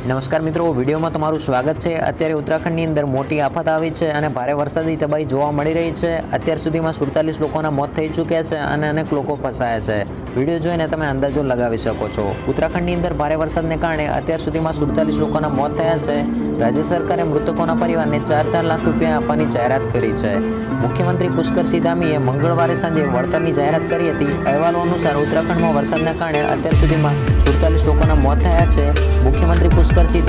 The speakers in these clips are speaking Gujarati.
નમસ્કાર મિત્રો, વિડીયોમાં તમારું સ્વાગત છે। અત્યારે ઉત્તરાખંડની અંદર મોટી આફત આવી છે અને ભારે વરસાદી તબાહી જોવા મળી રહી છે। અત્યાર સુધીમાં 47 લોકોના મોત થઈ ચૂક્યા છે અને અનેક લોકો ફસાયા છે। વિડીયો જોઈને તમે અંદાજો લગાવી શકો છો। ઉત્તરાખંડની અંદર ભારે વરસાદને કારણે અત્યાર સુધીમાં 47 લોકોના મોત થયા છે। રાજ્ય સરકારે મૃતકોના પરિવારને 4 લાખ રૂપિયા આપવાની જાહેરાત કરી છે। મુખ્યમંત્રી પુષ્કરસિંહ ધામીએ મંગળવારે સાંજે વળતરની જાહેરાત કરી હતી। અહેવાલો અનુસાર ઉત્તરાખંડમાં વરસાદના કારણે અત્યાર સુધીમાં 47 લોકોના મોત થયા છે। મુખ્યમંત્રી પુષ્કરસિંહ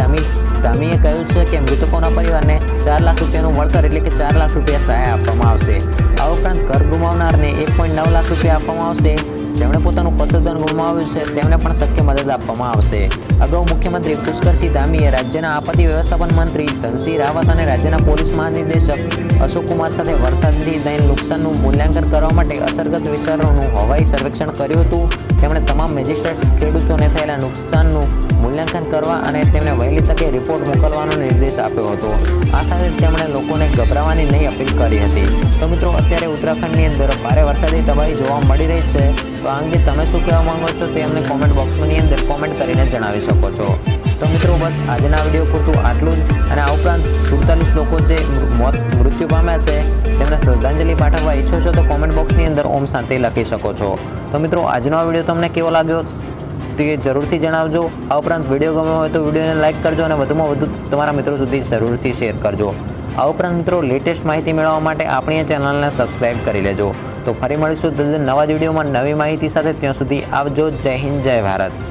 ધામીએ કહ્યું છે કે મૃતકોના પરિવારને 4 લાખ રૂપિયાનું વળતર એટલે કે 4 લાખ રૂપિયા સહાય આપવામાં આવશે। આ ઉપરાંત ઘર ગુમાવનારને 1.9 લાખ રૂપિયા આપવામાં આવશે। જેમણે પોતાનું પશુધન ગુમાવ્યું છે તેમને પણ શક્ય મદદ આપવામાં આવશે। અગાઉ મુખ્યમંત્રી પુષ્કરસિંહ ધામીએ રાજ્યના આપત્તિ વ્યવસ્થાપન મંત્રી ધનસિંહ રાવત અને રાજ્યના પોલીસ મહાનિદેશક અશોક કુમાર સાથે વરસાદથી થયેલ નુકસાનનું મૂલ્યાંકન કરવા માટે અસરગ્રસ્ત વિસ્તારોનું હવાઈ સર્વેક્ષણ કર્યું હતું। તેમણે તમામ મેજિસ્ટ્રેટ ખેડૂતોને થયેલા નુકસાનનું મૂલ્યાંકન કરવા અને તેમને વહેલી તકે રિપોર્ટ મોકલવાનો નિર્દેશ આપ્યો હતો। આ સાથે તેમણે લોકોને ગભરાવાની નહીં અપીલ કરી હતી। તો મિત્રો, અત્યારે ઉત્તરાખંડની અંદર ભારે વરસાદી તબાહી જોવા મળી રહી છે। તો આ અંગે તમે શું કહેવા માંગો છો તે અમને કોમેન્ટ બોક્સની અંદર કોમેન્ટ કરીને જણાવી શકો છો। તો મિત્રો, બસ આજના વિડીયો પૂરતું આટલું જ। અને આ ઉપરાંત 47 લોકો જે મૃત્યુ પામ્યા છે તેમને શ્રદ્ધાંજલિ પાઠવવા ઈચ્છો છો તો કોમેન્ટ બોક્સની અંદર ઓમ શાંતિ લખી શકો છો। તો મિત્રો, આજનો આ વિડીયો તમને કેવો લાગ્યો તે જરૂરથી જણાવજો। આ ઉપરાંત વિડીયો ગમ્યો હોય તો વિડીયોને લાઇક કરજો અને વધુમાં વધુ તમારા મિત્રો સુધી જરૂરથી શેર કરજો। આ ઉપરાંત મિત્રો, લેટેસ્ટ માહિતી મેળવવા માટે આપણી આ ચેનલને સબસ્ક્રાઈબ કરી લેજો। તો ફરી મળીશું નવા જ વિડીયોમાં નવી માહિતી સાથે। ત્યાં સુધી આવજો। જય હિન્દ, જય ભારત।